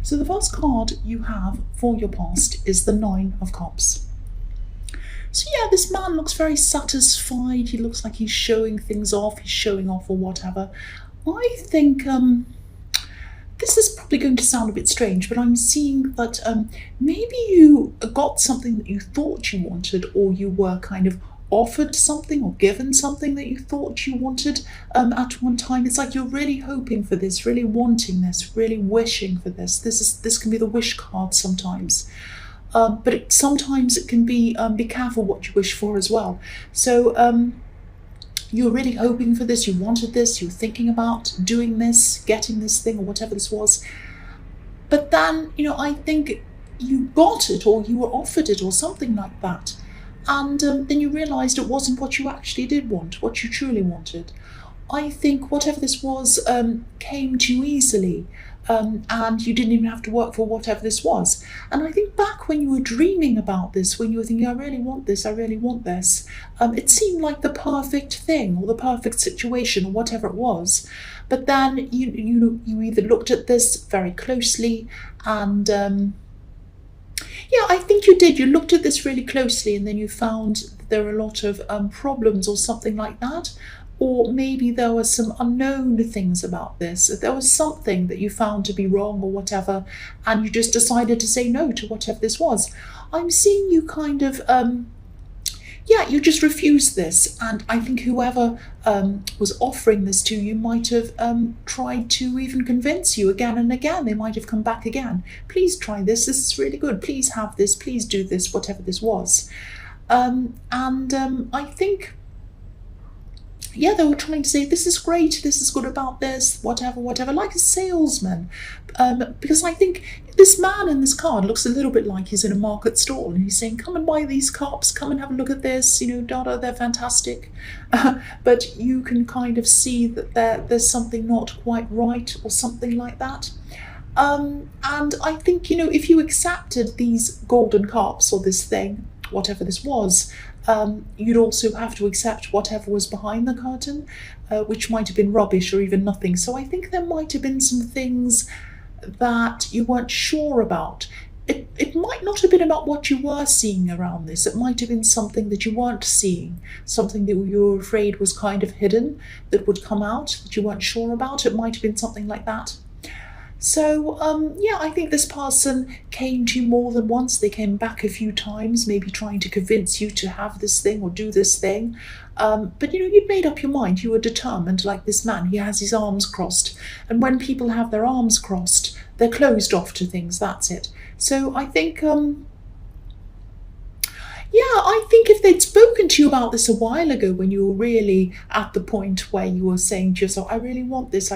So the first card you have for your past is the Nine of Cups. So yeah, this man looks very satisfied. He looks like he's showing things off. He's showing off or whatever. I think this is probably going to sound a bit strange, but I'm seeing that maybe you got something that you thought you wanted, or you were kind of offered something or given something that you thought you wanted at one time. It's like you're really hoping for this, really wanting this, really wishing for this. This can be the wish card sometimes. But sometimes it can be careful what you wish for as well. So you're really hoping for this, you wanted this, you're thinking about doing this, getting this thing or whatever this was. But then, I think you got it, or you were offered it, or something like that. And then you realised it wasn't what you actually did want, what you truly wanted. I think whatever this was came to you easily, and you didn't even have to work for whatever this was. And I think back when you were dreaming about this, when you were thinking, I really want this, I really want this, it seemed like the perfect thing or the perfect situation or whatever it was. But then you either looked at this very closely and yeah, I think you did. You looked at this really closely and then you found that there were a lot of problems or something like that. Or maybe there were some unknown things about this. There was something that you found to be wrong or whatever, and you just decided to say no to whatever this was. I'm seeing you kind of, you just refused this. And I think whoever was offering this to you might have tried to even convince you again and again. They might have come back again. Please try this. This is really good. Please have this. Please do this, whatever this was. I think, they were trying to say, this is great, this is good about this, whatever, like a salesman. Because I think this man in this card looks a little bit like he's in a market stall and he's saying, come and buy these cups, come and have a look at this, they're fantastic. But you can kind of see that there's something not quite right or something like that. And I think, if you accepted these golden cups or this thing, whatever this was, you'd also have to accept whatever was behind the curtain, which might have been rubbish or even nothing. So I think there might have been some things that you weren't sure about. It might not have been about what you were seeing around this. It might have been something that you weren't seeing, something that you were afraid was kind of hidden, that would come out, that you weren't sure about. It might have been something like that. So, I think this person came to you more than once. They came back a few times, maybe trying to convince you to have this thing or do this thing. But, you'd made up your mind. You were determined, like this man. He has his arms crossed. And when people have their arms crossed, they're closed off to things. That's it. So I think... I think if they'd spoken to you about this a while ago, when you were really at the point where you were saying to yourself, I really want this,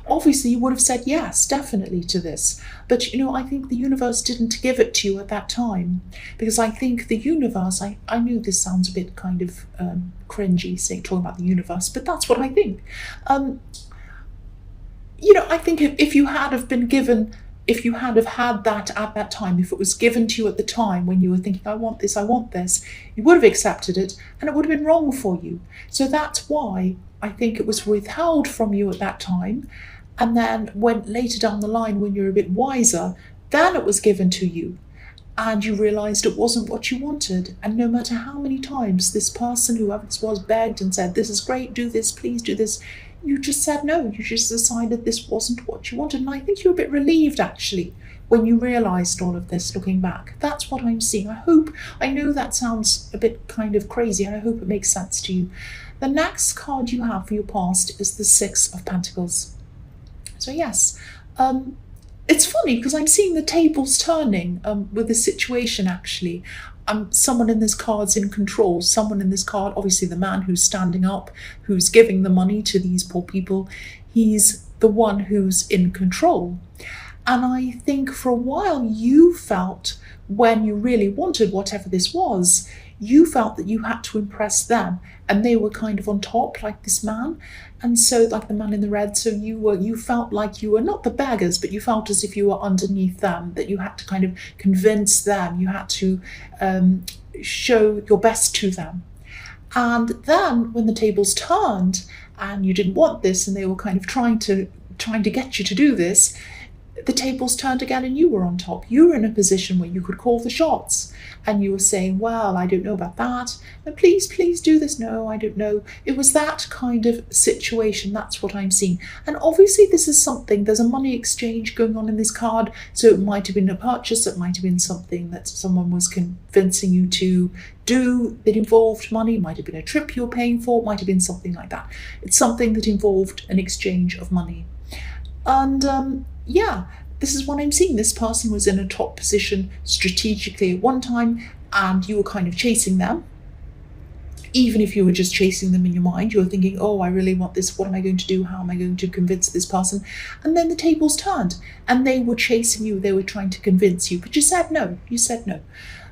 obviously you would have said yes, definitely to this. But, I think the universe didn't give it to you at that time. Because I think the universe, I knew this sounds a bit kind of cringy, talking about the universe, but that's what I think. I think if you had have been given... If you had have had that at that time, if it was given to you at the time when you were thinking, I want this, you would have accepted it and it would have been wrong for you. So that's why I think it was withheld from you at that time. And then when later down the line, when you're a bit wiser, then it was given to you and you realised it wasn't what you wanted. And no matter how many times this person, whoever this was, begged and said, this is great, do this, please do this, you just said no. You just decided this wasn't what you wanted. And I think you're a bit relieved, actually, when you realised all of this, looking back. That's what I'm seeing. I know that sounds a bit kind of crazy, and I hope it makes sense to you. The next card you have for your past is the Six of Pentacles. So yes, it's funny because I'm seeing the tables turning with the situation, actually. Someone in this card's in control. Someone in this card, obviously the man who's standing up, who's giving the money to these poor people, he's the one who's in control. And I think for a while you felt, when you really wanted whatever this was, you felt that you had to impress them and they were kind of on top, like this man. And so, like the man in the red, so you felt like you were not the beggars, but you felt as if you were underneath them, that you had to kind of convince them, you had to show your best to them. And then when the tables turned and you didn't want this and they were kind of trying to get you to do this, the tables turned again and you were on top. You were in a position where you could call the shots, and you were saying, well, I don't know about that, and please do this. No, I don't know. It was that kind of situation. That's what I'm seeing. And obviously this is something, there's a money exchange going on in this card, so it might have been a purchase, it might have been something that someone was convincing you to do that involved money, it might have been a trip you're paying for, it might have been something like that. It's something that involved an exchange of money. And yeah, this is what I'm seeing. This person was in a top position strategically at one time, and you were kind of chasing them. Even if you were just chasing them in your mind, you were thinking, oh, I really want this. What am I going to do? How am I going to convince this person? And then the tables turned and they were chasing you. They were trying to convince you, but you said no. You said no.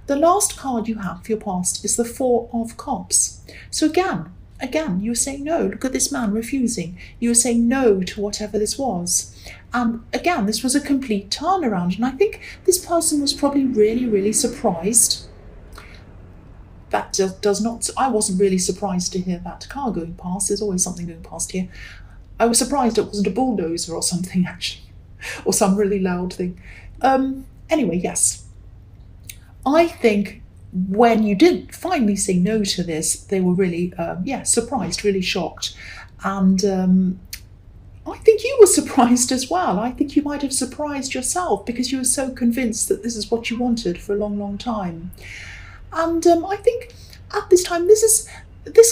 The last card you have for your past is the Four of Cups. So again, you were saying no. Look at this man refusing. You were saying no to whatever this was. And again, this was a complete turnaround. And I think this person was probably really, really surprised. That does not, I wasn't really surprised to hear that car going past. There's always something going past here. I was surprised it wasn't a bulldozer or something, actually, or some really loud thing. Anyway, yes. I think when you did finally say no to this, they were really, surprised, really shocked. And I think you were surprised as well. I think you might have surprised yourself because you were so convinced that this is what you wanted for a long, long time. And I think at this time, this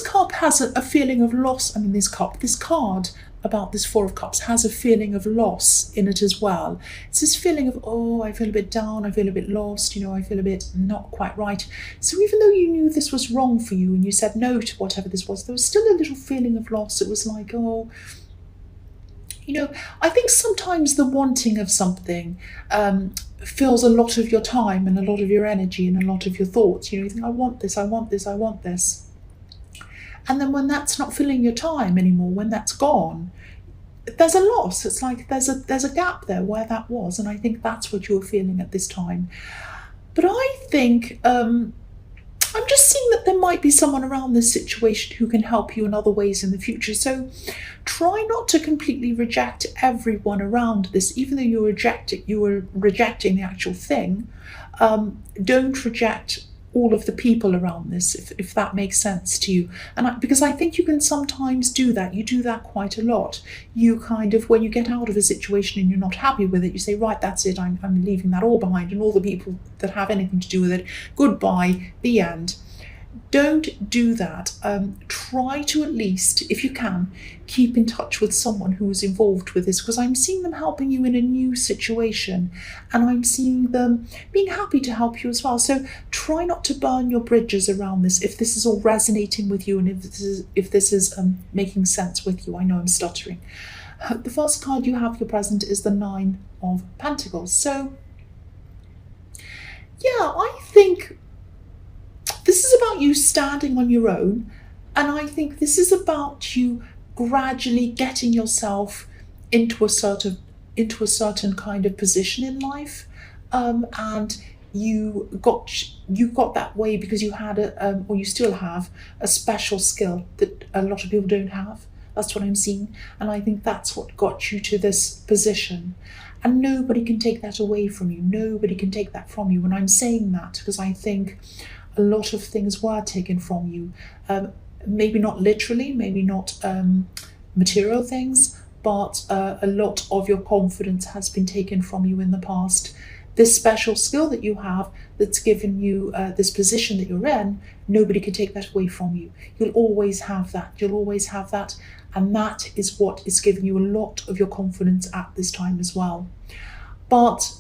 cup has a feeling of loss. I mean, this card about this Four of Cups has a feeling of loss in it as well. It's this feeling of, oh, I feel a bit down, I feel a bit lost, I feel a bit not quite right. So even though you knew this was wrong for you and you said no to whatever this was, there was still a little feeling of loss. It was like, oh, I think sometimes the wanting of something fills a lot of your time and a lot of your energy and a lot of your thoughts. You think, I want this, I want this, I want this. And then when that's not filling your time anymore, when that's gone, there's a loss. It's like there's a gap there where that was. And I think that's what you're feeling at this time. But I think I'm just seeing that there might be someone around this situation who can help you in other ways in the future. So try not to completely reject everyone around this, even though you were rejecting the actual thing. Don't reject all of the people around this, if that makes sense to you. And because I think you can sometimes do that. You do that quite a lot. You kind of, when you get out of a situation and you're not happy with it, you say, right, that's it, I'm leaving that all behind, and all the people that have anything to do with it, goodbye, the end. Don't do that. Try to, at least, if you can, keep in touch with someone who is involved with this, because I'm seeing them helping you in a new situation, and I'm seeing them being happy to help you as well. So try not to burn your bridges around this if this is all resonating with you, and if this is making sense with you. I know I'm stuttering. The first card you have for present is the Nine of Pentacles. So yeah, I think this is about you standing on your own, and I think this is about you gradually getting yourself into a certain kind of position in life, and you got that way because you had or you still have a special skill that a lot of people don't have. That's what I'm seeing, and I think that's what got you to this position. And nobody can take that away from you. Nobody can take that from you. And I'm saying that because I think a lot of things were taken from you. Maybe not literally, maybe not material things, but a lot of your confidence has been taken from you in the past. This special skill that you have that's given you this position that you're in, nobody can take that away from you. You'll always have that. You'll always have that. And that is what is giving you a lot of your confidence at this time as well. But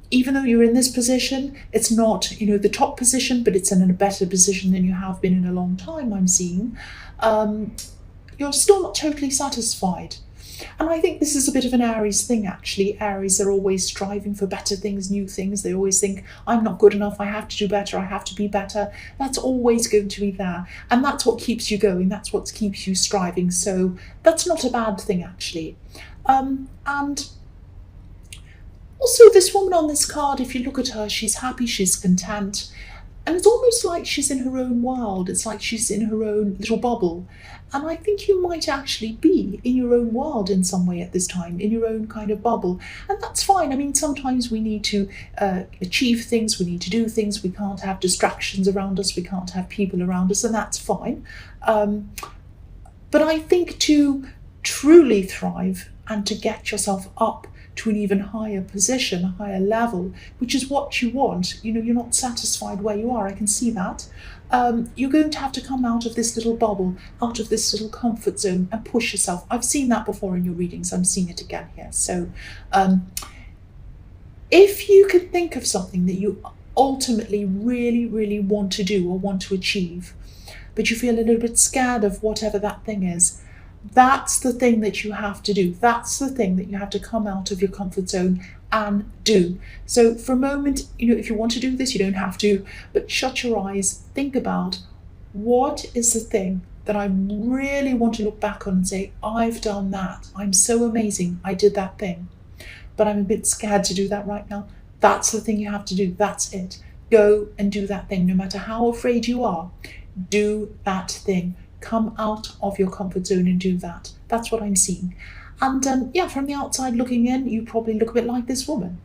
even though you're in this position, it's not, the top position, but it's in a better position than you have been in a long time, I'm seeing. You're still not totally satisfied. And I think this is a bit of an Aries thing, actually. Aries are always striving for better things, new things. They always think, I'm not good enough, I have to do better, I have to be better. That's always going to be there. And that's what keeps you going, that's what keeps you striving. So that's not a bad thing, actually. And also this woman on this card, if you look at her, she's happy, she's content. And it's almost like she's in her own world. It's like she's in her own little bubble. And I think you might actually be in your own world in some way at this time, in your own kind of bubble. And that's fine. I mean, sometimes we need to achieve things, we need to do things, we can't have distractions around us, we can't have people around us, and that's fine. But I think to truly thrive and to get yourself up to an even higher position, a higher level, which is what you want. You know, you're not satisfied where you are, I can see that. You're going to have to come out of this little bubble, out of this little comfort zone and push yourself. I've seen that before in your readings, I'm seeing it again here. So if you can think of something that you ultimately really, really want to do or want to achieve, but you feel a little bit scared of whatever that thing is, that's the thing that you have to do. That's the thing that you have to come out of your comfort zone and do. So for a moment, you know, if you want to do this, you don't have to, but shut your eyes, think about what is the thing that I really want to look back on and say, I've done that. I'm so amazing. I did that thing, but I'm a bit scared to do that right now. That's the thing you have to do. That's it. Go and do that thing. No matter how afraid you are, do that thing. Come out of your comfort zone and do that. That's what I'm seeing. And yeah, from the outside looking in, you probably look a bit like this woman.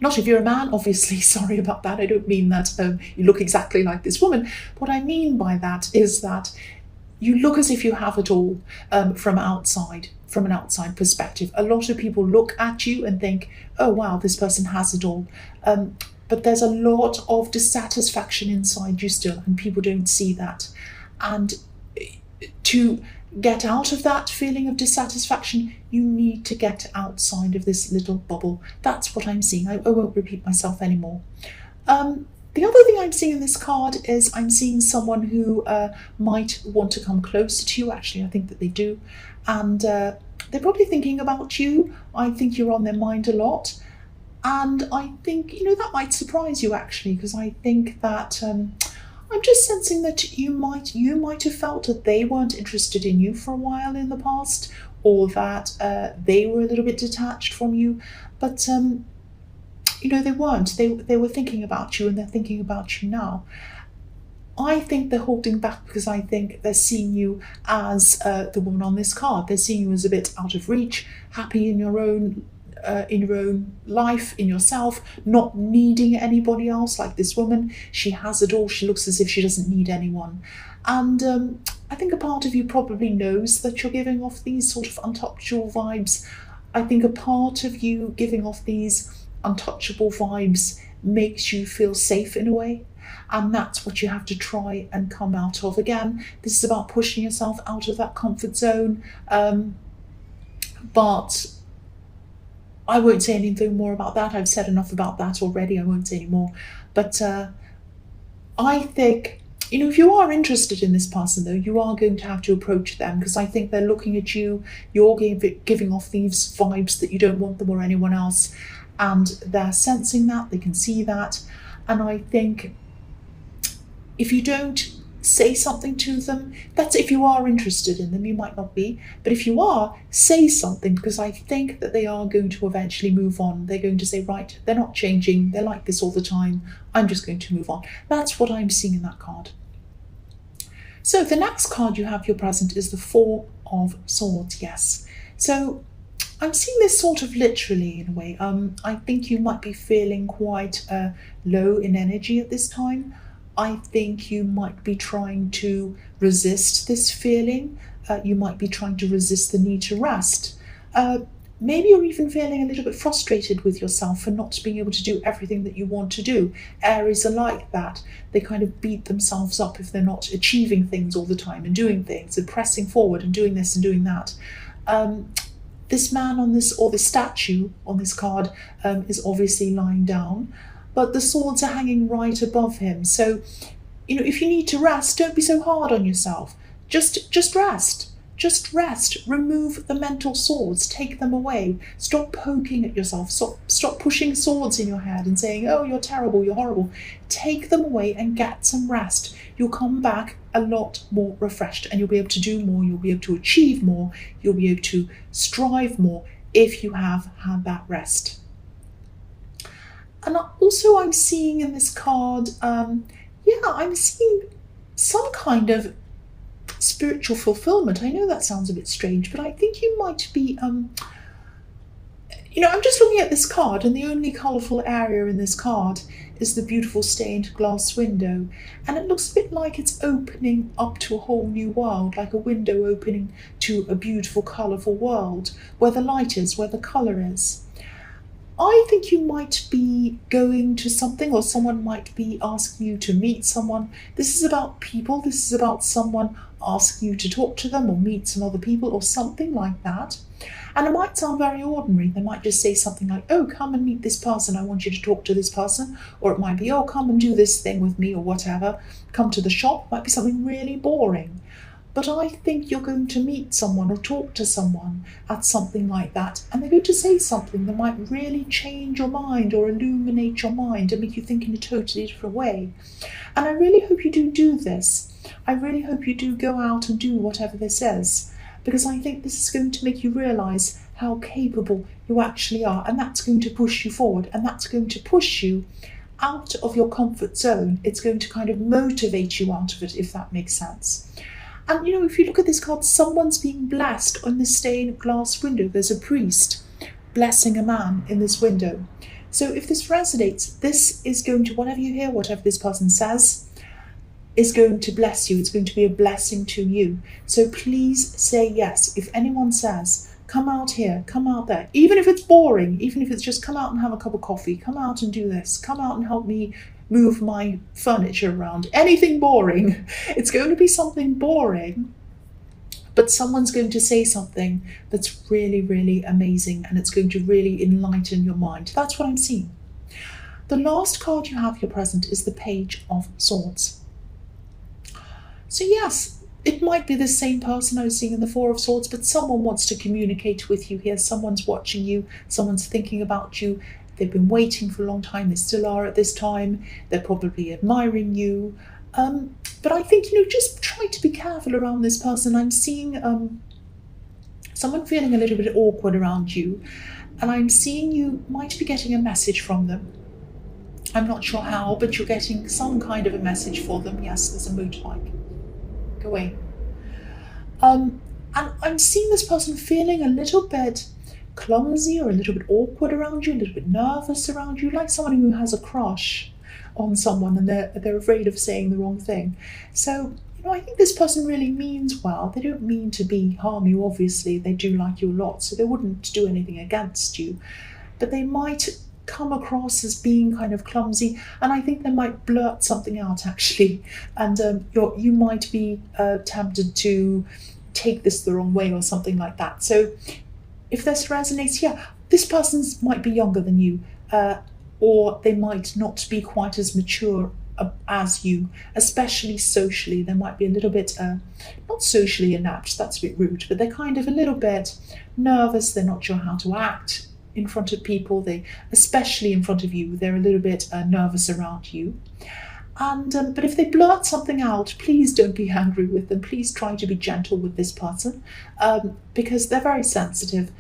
Not if you're a man, obviously, sorry about that. I don't mean that you look exactly like this woman. What I mean by that is that you look as if you have it all from outside, from an outside perspective. A lot of people look at you and think, oh, wow, this person has it all. But there's a lot of dissatisfaction inside you still, and people don't see that. And to get out of that feeling of dissatisfaction, you need to get outside of this little bubble. That's what I'm seeing. I won't repeat myself anymore. The other thing I'm seeing in this card is I'm seeing someone who might want to come closer to you. Actually, I think that they do. And they're probably thinking about you. I think you're on their mind a lot. And I think, you know, that might surprise you actually, because I think that I'm just sensing that you might have felt that they weren't interested in you for a while in the past, or that they were a little bit detached from you. But you know, they weren't. They were thinking about you, and they're thinking about you now. I think they're holding back because I think they're seeing you as the woman on this card. They're seeing you as a bit out of reach, happy in your own life, in yourself, not needing anybody else like this woman. She has it all. She looks as if she doesn't need anyone. And I think a part of you probably knows that you're giving off these sort of untouchable vibes. I think a part of you giving off these untouchable vibes makes you feel safe in a way. And that's what you have to try and come out of. Again, this is about pushing yourself out of that comfort zone. But I won't say anything more about that. I've said enough about that already. I won't say any more. But I think, you know, if you are interested in this person, though, you are going to have to approach them, because I think they're looking at you. You're giving off these vibes that you don't want them or anyone else. And they're sensing that. They can see that. And I think if you don't say something to them, that's if you are interested in them. You might not be, but if you are, say something, because I think that they are going to eventually move on. They're going to say, right, they're not changing, they're like this all the time, I'm just going to move on. That's what I'm seeing in that card. So the next card you have, your present, is the Four of Swords. Yes, so I'm seeing this sort of literally in a way. I think you might be feeling quite low in energy at this time. I think you might be trying to resist this feeling. You might be trying to resist the need to rest. Maybe you're even feeling a little bit frustrated with yourself for not being able to do everything that you want to do. Aries are like that. They kind of beat themselves up if they're not achieving things all the time and doing things and pressing forward and doing this and doing that. This man on this, or this statue on this card, is obviously lying down, but the swords are hanging right above him. So, you know, if you need to rest, don't be so hard on yourself. Just rest. Just rest. Remove the mental swords. Take them away. Stop poking at yourself. Stop pushing swords in your head and saying, oh, you're terrible, you're horrible. Take them away and get some rest. You'll come back a lot more refreshed, and you'll be able to do more. You'll be able to achieve more. You'll be able to strive more if you have had that rest. And also I'm seeing in this card, yeah, I'm seeing some kind of spiritual fulfillment. I know that sounds a bit strange, but I think you might be, I'm just looking at this card, and the only colourful area in this card is the beautiful stained glass window. And it looks a bit like it's opening up to a whole new world, like a window opening to a beautiful, colourful world, where the light is, where the colour is. I think you might be going to something, or someone might be asking you to meet someone. This is about people. This is about someone asking you to talk to them or meet some other people or something like that. And it might sound very ordinary. They might just say something like, oh, come and meet this person. I want you to talk to this person. Or it might be, oh, come and do this thing with me or whatever. Come to the shop. It might be something really boring. But I think you're going to meet someone or talk to someone at something like that, and they're going to say something that might really change your mind or illuminate your mind and make you think in a totally different way. And I really hope you do this. I really hope you do go out and do whatever this is, because I think this is going to make you realise how capable you actually are, and that's going to push you forward, and that's going to push you out of your comfort zone. It's going to kind of motivate you out of it, if that makes sense. And if you look at this card, someone's being blessed on this stained glass window. There's a priest blessing a man in this window. So if this resonates, this is going to, whatever you hear, whatever this person says, is going to bless you. It's going to be a blessing to you. So please say yes. If anyone says, come out here, come out there, even if it's boring, even if it's just come out and have a cup of coffee, come out and do this, come out and help me move my furniture around, anything boring. It's going to be something boring, but someone's going to say something that's really, really amazing, and it's going to really enlighten your mind. That's what I'm seeing. The last card you have here present is the Page of Swords. So yes, it might be the same person I was seeing in the Four of Swords, but someone wants to communicate with you here. Someone's watching you, someone's thinking about you. They've been waiting for a long time. They still are at this time. They're probably admiring you. But I think, just try to be careful around this person. I'm seeing someone feeling a little bit awkward around you. And I'm seeing you might be getting a message from them. I'm not sure how, but you're getting some kind of a message for them. Yes, there's a motorbike. Go away. And I'm seeing this person feeling a little bit clumsy or a little bit awkward around you, a little bit nervous around you, like someone who has a crush on someone and they're afraid of saying the wrong thing. So, I think this person really means well. They don't mean to harm you, obviously. They do like you a lot, so they wouldn't do anything against you. But they might come across as being kind of clumsy, and I think they might blurt something out, actually. And you might be tempted to take this the wrong way or something like that. So if this resonates, yeah, this person might be younger than you, or they might not be quite as mature as you, especially socially. They might be a little bit, not socially inept, that's a bit rude, but they're kind of a little bit nervous. They're not sure how to act in front of people. Especially in front of you, they're a little bit nervous around you. And but if they blurt something out, please don't be angry with them. Please try to be gentle with this person, because they're very sensitive.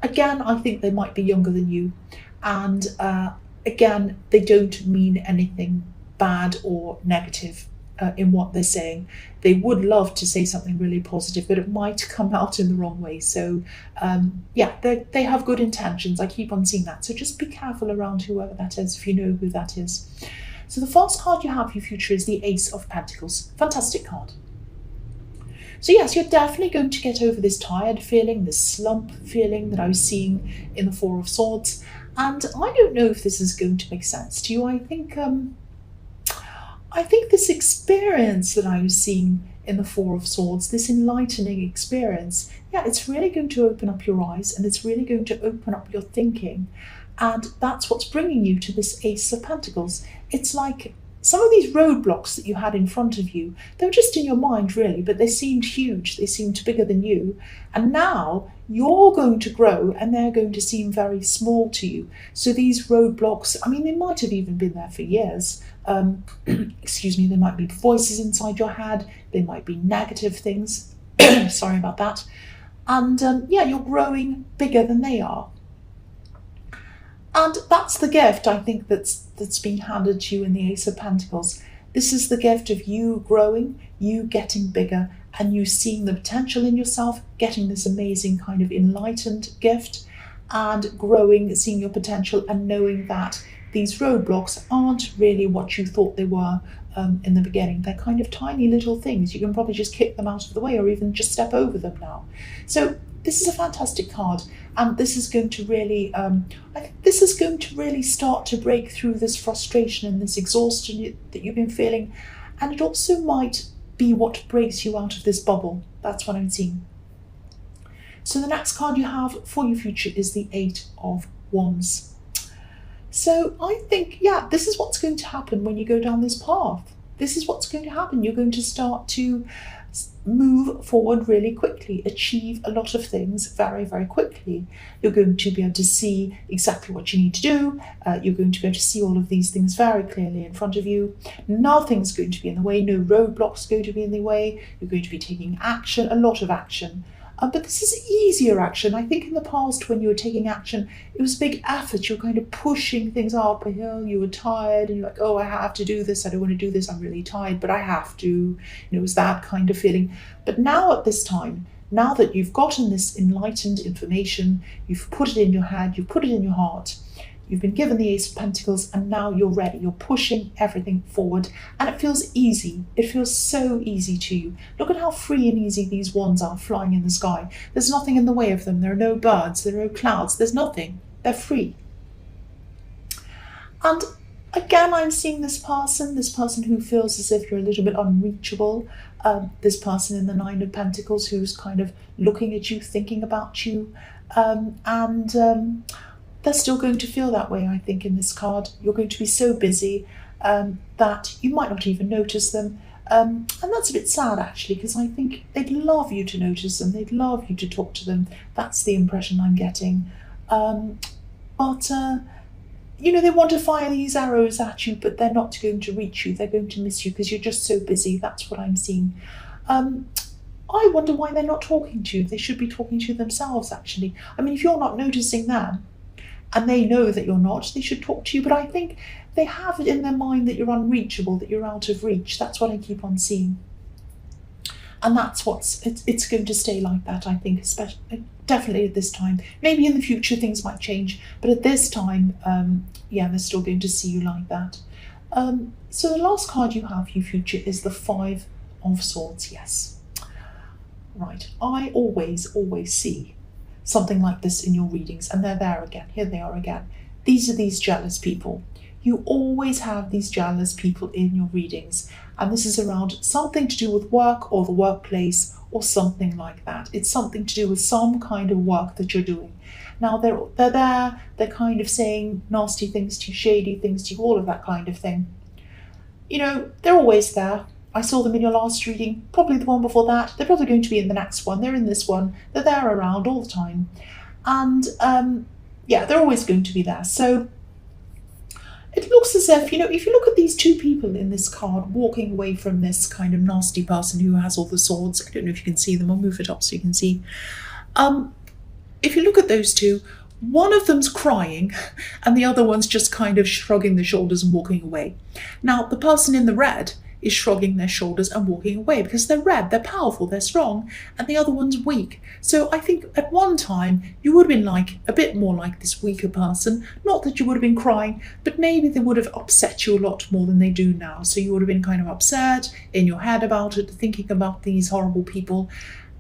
Again, I think they might be younger than you, and again, they don't mean anything bad or negative in what they're saying. They would love to say something really positive, but it might come out in the wrong way. So yeah, they have good intentions. I keep on seeing that. So just be careful around whoever that is, if you know who that is. So the first card you have for your future is the Ace of Pentacles. Fantastic card. So yes, you're definitely going to get over this tired feeling, this slump feeling that I was seeing in the Four of Swords. And I don't know if this is going to make sense to you. I think this experience that I was seeing in the Four of Swords, this enlightening experience, yeah, it's really going to open up your eyes, and it's really going to open up your thinking. And that's what's bringing you to this Ace of Pentacles. It's like some of these roadblocks that you had in front of you, they were just in your mind, really, but they seemed huge. They seemed bigger than you. And now you're going to grow, and they're going to seem very small to you. So these roadblocks, I mean, they might have even been there for years. Excuse me, there might be voices inside your head. They might be negative things. Sorry about that. And yeah, you're growing bigger than they are. And that's the gift, I think, that's been handed to you in the Ace of Pentacles. This is the gift of you growing, you getting bigger, and you seeing the potential in yourself, getting this amazing kind of enlightened gift, and growing, seeing your potential, and knowing that these roadblocks aren't really what you thought they were in the beginning. They're kind of tiny little things. You can probably just kick them out of the way or even just step over them now. So this is a fantastic card, and this is going to really, I think this is going to really start to break through this frustration and this exhaustion that you've been feeling, and it also might be what breaks you out of this bubble. That's what I'm seeing. So the next card you have for your future is the Eight of Wands. So I think, yeah, this is what's going to happen when you go down this path. This is what's going to happen. You're going to start to move forward really quickly, achieve a lot of things very, very quickly. You're going to be able to see exactly what you need to do. You're going to be able to see all of these things very clearly in front of you. Nothing's going to be in the way. No roadblocks going to be in the way. You're going to be taking action, a lot of action. But this is easier action. I think in the past when you were taking action, it was a big effort. You're kind of pushing things up a hill. You were tired and you're like, oh, I have to do this. I don't want to do this. I'm really tired, but I have to. It was that kind of feeling. But now at this time, now that you've gotten this enlightened information, you've put it in your head, you've put it in your heart, you've been given the Ace of Pentacles, and now you're ready. You're pushing everything forward, and it feels easy. It feels so easy to you. Look at how free and easy these wands are flying in the sky. There's nothing in the way of them. There are no birds. There are no clouds. There's nothing. They're free. And again, I'm seeing this person who feels as if you're a little bit unreachable. This person in the Nine of Pentacles who's kind of looking at you, thinking about you, they're still going to feel that way, I think, in this card. You're going to be so busy that you might not even notice them. And that's a bit sad, actually, because I think they'd love you to notice them. They'd love you to talk to them. That's the impression I'm getting. They want to fire these arrows at you, but they're not going to reach you. They're going to miss you because you're just so busy. That's what I'm seeing. I wonder why they're not talking to you. They should be talking to themselves, actually. I mean, if you're not noticing them, and they know that you're not, they should talk to you. But I think they have it in their mind that you're unreachable, that you're out of reach. That's what I keep on seeing. And that's it's going to stay like that, I think, especially, definitely at this time. Maybe in the future things might change, but at this time, they're still going to see you like that. So the last card you have for your future is the Five of Swords, yes. Right, I always see something like this in your readings, and they're there again. Here they are again. These are these jealous people. You always have these jealous people in your readings, and this is around something to do with work or the workplace or something like that. It's something to do with some kind of work that you're doing. Now they're there, they're kind of saying nasty things to you, shady things to you, all of that kind of thing. They're always there. I saw them in your last reading, probably the one before that. They're probably going to be in the next one. They're in this one. They're there around all the time. And they're always going to be there. So it looks as if, if you look at these two people in this card walking away from this kind of nasty person who has all the swords, I don't know if you can see them. I'll move it up so you can see. If you look at those two, one of them's crying and the other one's just kind of shrugging their shoulders and walking away. Now, the person in the red is shrugging their shoulders and walking away because they're red, they're powerful, they're strong, and the other one's weak. So I think at one time you would have been like a bit more like this weaker person. Not that you would have been crying, but maybe they would have upset you a lot more than they do now. So you would have been kind of upset in your head about it, thinking about these horrible people.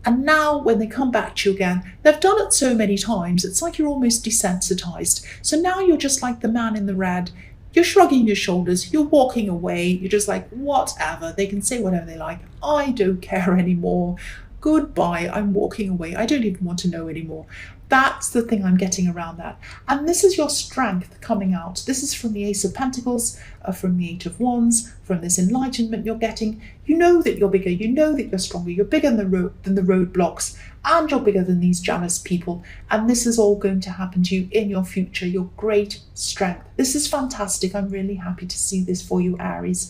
And now when they come back to you again, they've done it so many times, it's like you're almost desensitized. So now you're just like the man in the red. You're shrugging your shoulders, you're walking away, you're just like, whatever, they can say whatever they like. I don't care anymore. Goodbye, I'm walking away. I don't even want to know anymore. That's the thing I'm getting around that. And this is your strength coming out. This is from the Ace of Pentacles, from the Eight of Wands, from this enlightenment you're getting. You know that you're bigger. You know that you're stronger. You're bigger than the roadblocks, and you're bigger than these jealous people. And this is all going to happen to you in your future, your great strength. This is fantastic. I'm really happy to see this for you, Aries.